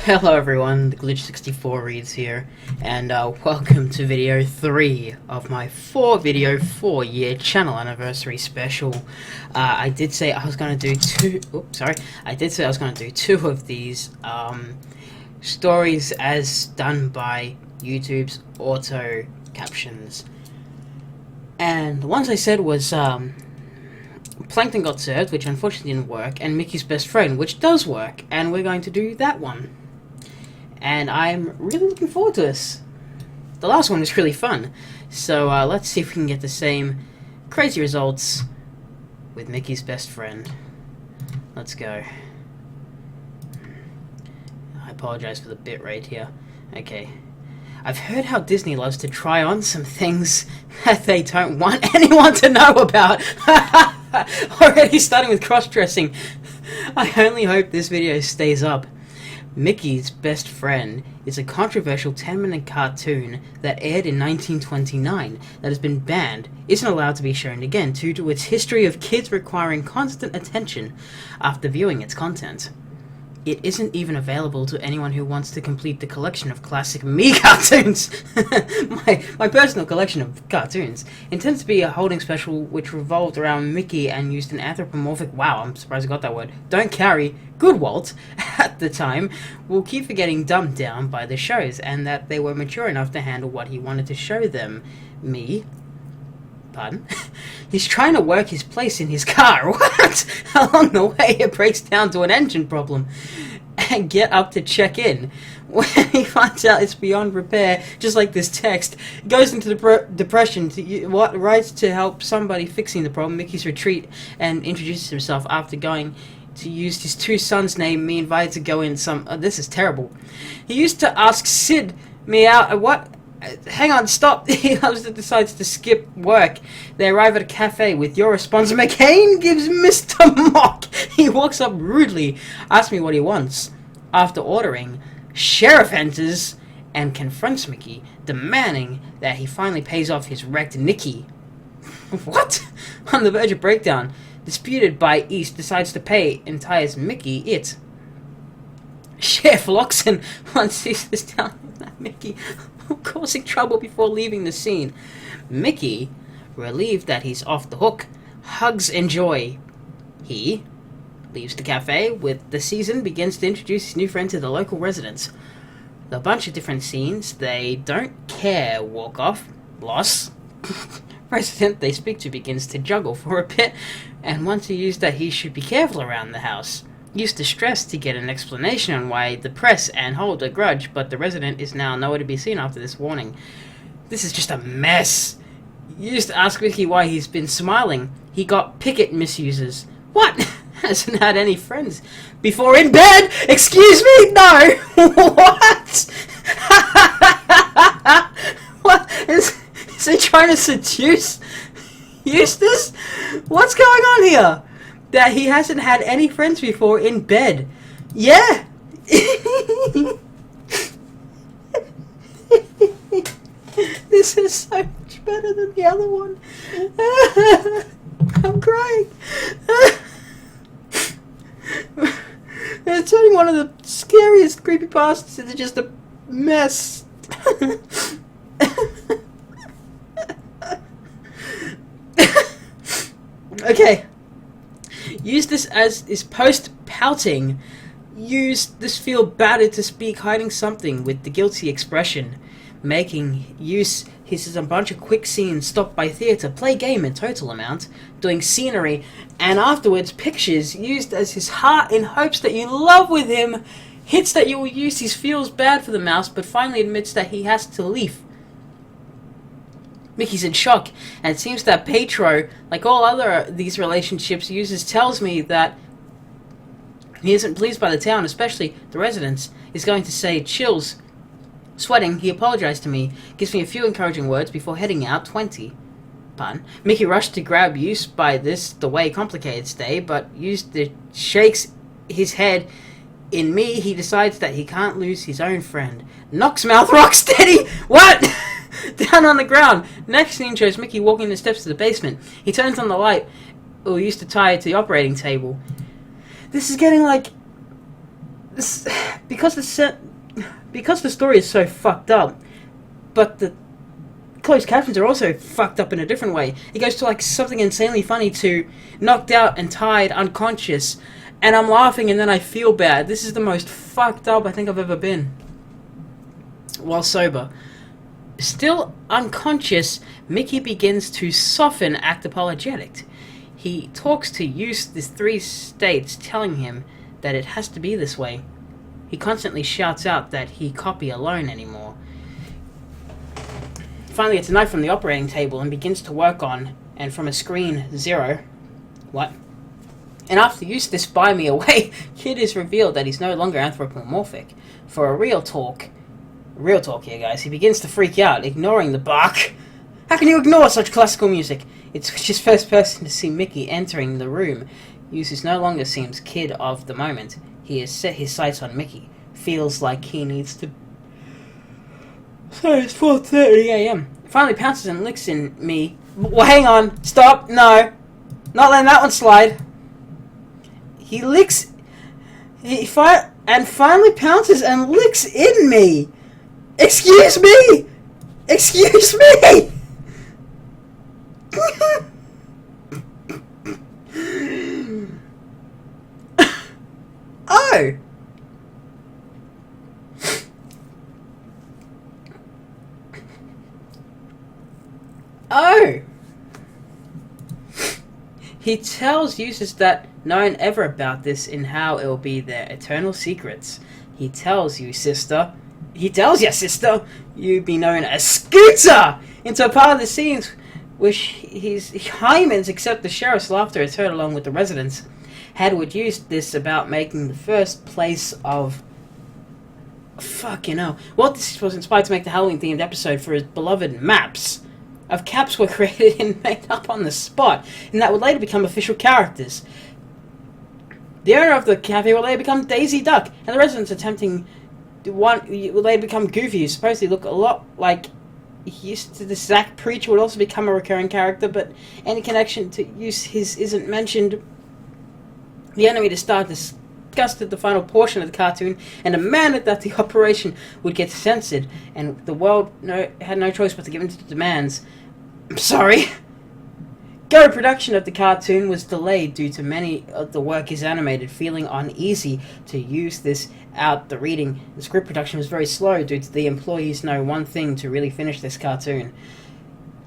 Hello everyone, the Glitch64 reads here, and welcome to video 3 of my 4-year channel anniversary special. I did say I was going to do two of these stories as done by YouTube's auto captions. And the ones I said was Plankton Got Served, which unfortunately didn't work, and Mickey's Best Friend, which does work, and we're going to do that one. And I'm really looking forward to this. The last one was really fun, so let's see if we can get the same crazy results with Mickey's Best Friend. Let's go. I apologize for the bitrate here. Okay. I've heard how Disney loves to try on some things that they don't want anyone to know about. Already starting with cross-dressing. I only hope this video stays up. Mickey's Best Friend is a controversial 10-minute cartoon that aired in 1929 that has been banned, isn't allowed to be shown again due to its history of kids requiring constant attention after viewing its content. It isn't even available to anyone who wants to complete the collection of classic Me cartoons. my personal collection of cartoons. Intended to be a holding special which revolved around Mickey and used an anthropomorphic, wow, I'm surprised I got that word, don't carry, good Walt, at the time, will keep forgetting dumbed down by the shows, and that they were mature enough to handle what he wanted to show them. Pardon? He's trying to work his place in his car. What? Along the way, it breaks down to an engine problem. And get up to check in. When he finds out it's beyond repair, just like this text, goes into depression. Writes to help somebody fixing the problem. Mickey's retreat and introduces himself after going to use his two sons' name. Me invited to go in some. This is terrible. He used to ask Sid me out. What? Hang on, stop. He decides to skip work. They arrive at a cafe with your response. McCain gives Mr. Mock. He walks up rudely, asks me what he wants. After ordering, Sheriff enters and confronts Mickey, demanding that he finally pays off his wrecked Nicky. What? On the verge of breakdown, disputed by East, decides to pay and tires Mickey it. Sheriff Loxon once sees this down at Mickey, causing trouble before leaving the scene. Mickey, relieved that he's off the hook, hugs in joy. He leaves the cafe with the season, begins to introduce his new friend to the local residents. A bunch of different scenes. They don't care. Walk off. Loss. Resident they speak to begins to juggle for a bit and wants to use that he should be careful around the house. Used to stress to get an explanation on why the press and hold a grudge, but the resident is now nowhere to be seen after this warning. This is just a mess. Used to ask Mickey why he's been smiling. He got Pickett misuses. What? Hasn't had any friends before in bed? Excuse me? No. What? What? Is he trying to seduce Eustace? What's going on here? That he hasn't had any friends before in bed. Yeah! This is so much better than the other one. I'm crying. It's turning one of the scariest creepypastas into just a mess. Okay. Use this as his post-pouting. Use this feel battered to speak, hiding something with the guilty expression. Making use his a bunch of quick scenes stopped by theatre, play game in total amount, doing scenery, and afterwards pictures used as his heart in hopes that you love with him. Hits that you will use, he feels bad for the mouse, but finally admits that he has to leave. Mickey's in shock, and it seems that Petro, like all other these relationships uses, tells me that he isn't pleased by the town, especially the residents. He's going to say chills. Sweating, he apologized to me, gives me a few encouraging words before heading out. 20. Pun. Mickey rushed to grab use by this the way complicated stay, but used the shakes his head. In me, he decides that he can't lose his own friend. Knocks mouth rock steady. What? Down on the ground. Next scene shows Mickey walking the steps to the basement. He turns on the light, or used to tie it to the operating table. This is getting like because the story is so fucked up, but the closed captions are also fucked up in a different way. It goes to like something insanely funny to knocked out and tied, unconscious, and I'm laughing and then I feel bad. This is the most fucked up I think I've ever been while sober. Still unconscious, Mickey begins to soften, act apologetic. He talks to use the 3 states telling him that it has to be this way. He constantly shouts out that he can't be alone anymore. Finally gets a knife from the operating table and begins to work on, and from a screen 0. What? And after use this buy me away, Kid is revealed that he's no longer anthropomorphic. For a real talk here guys, he begins to freak out, ignoring the bark. How can you ignore such classical music? It's just first person to see Mickey entering the room. Uses no longer seems Kid of the moment. He has set his sights on Mickey. Feels like he needs to... Sorry, it's 4:30 a.m. Finally pounces and licks in me. Well, hang on. Stop. No. Not letting that one slide. He licks... and finally pounces and licks in me. Excuse me! Excuse me! Oh! Oh! He tells users that no one ever about this and how it will be their eternal secrets. He tells you, sister. He tells you, sister, you be known as Scooter! Into a part of the scenes which his hymens except the sheriff's laughter is heard along with the residents. Hadwood used this about making the first place of... Fucking hell. Walt was inspired to make the Halloween-themed episode for his beloved maps of caps were created and made up on the spot, and that would later become official characters. The owner of the cafe would later become Daisy Duck, and the residents attempting one would later become Goofy, who supposedly look a lot like he used to. The Zach Preacher would also become a recurring character, but any connection to use his isn't mentioned. The animator star discussed the final portion of the cartoon and demanded that the operation would get censored, and the world had no choice but to give in to the demands. I'm sorry. Go production of the cartoon was delayed due to many of the work is animated, feeling uneasy to use this out the reading. The script production was very slow due to the employees know one thing to really finish this cartoon.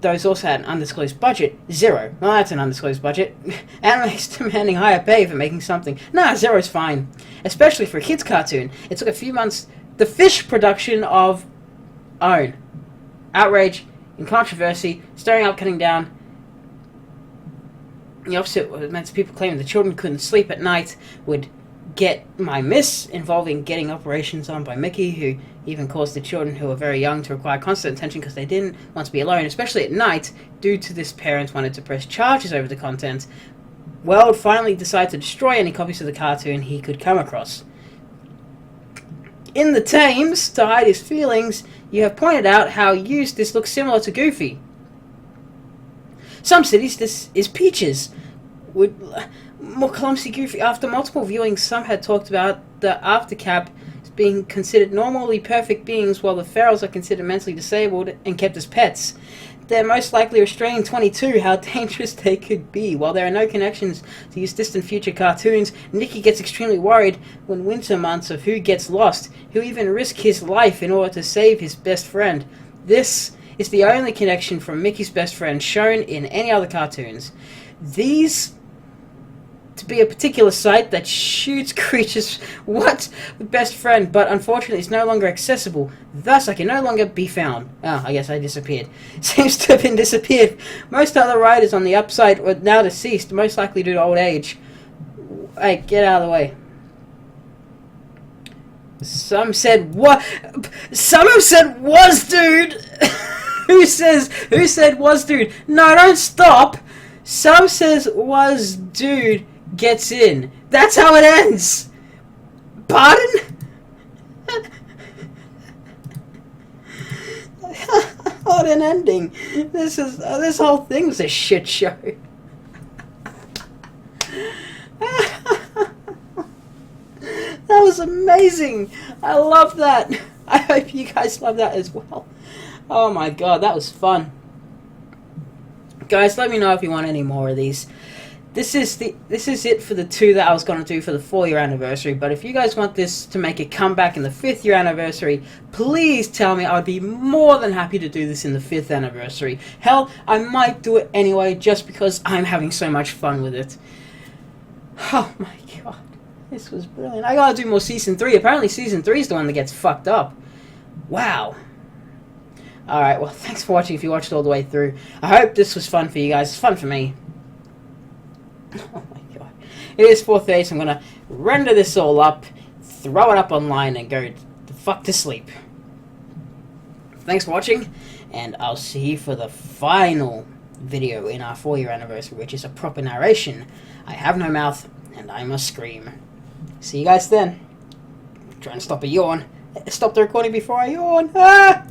Those also had an undisclosed budget. 0. Well, that's an undisclosed budget. Animators demanding higher pay for making something. Nah, 0's fine. Especially for a kid's cartoon. It took a few months. The Fish production of Own. Outrage and controversy. Stirring up, cutting down. The opposite was meant to people claiming the children couldn't sleep at night would get my miss, involving getting operations on by Mickey, who even caused the children who were very young to require constant attention because they didn't want to be alone, especially at night. Due to this, parents wanted to press charges over the content. Weld finally decided to destroy any copies of the cartoon he could come across. In the Thames, to hide his feelings, you have pointed out how used this looks similar to Goofy. Some cities, this is Peaches. Would more clumsy Goofy. After multiple viewings, some had talked about the aftercap as being considered normally perfect beings, while the ferals are considered mentally disabled and kept as pets. They're most likely restraining 22 how dangerous they could be. While there are no connections to use distant future cartoons, Nicky gets extremely worried when winter months of who gets lost, who even risk his life in order to save his best friend. This is the only connection from Mickey's best friend shown in any other cartoons. These to be a particular site that shoots creatures with best friend, but unfortunately it's no longer accessible. Thus, I can no longer be found. Oh, I guess I disappeared. Seems to have been disappeared. Most other writers on the upside were now deceased, most likely due to old age. Hey, get out of the way. Some said what? Some have said was, dude. Who said was, dude? No, don't stop. Some says was, dude gets in. That's how it ends. Pardon? What an ending. This whole thing was a shit show. That was amazing. I love that. I hope you guys love that as well. Oh my god, that was fun. Guys, let me know if you want any more of these. This is it for the 2 that I was going to do for the 4-year anniversary. But if you guys want this to make a comeback in the 5th-year anniversary, please tell me. I'd be more than happy to do this in the 5th anniversary. Hell, I might do it anyway just because I'm having so much fun with it. Oh my god, this was brilliant. I gotta do more Season 3. Apparently Season 3 is the one that gets fucked up. Wow. Alright, well, thanks for watching if you watched all the way through. I hope this was fun for you guys. It's fun for me. Oh my god. It is 4:30, so I'm gonna render this all up, throw it up online, and go the fuck to sleep. Thanks for watching, and I'll see you for the final video in our 4-year anniversary, which is a proper narration. I have no mouth, and I must scream. See you guys then. Try and stop a yawn. Stop the recording before I yawn. Ah!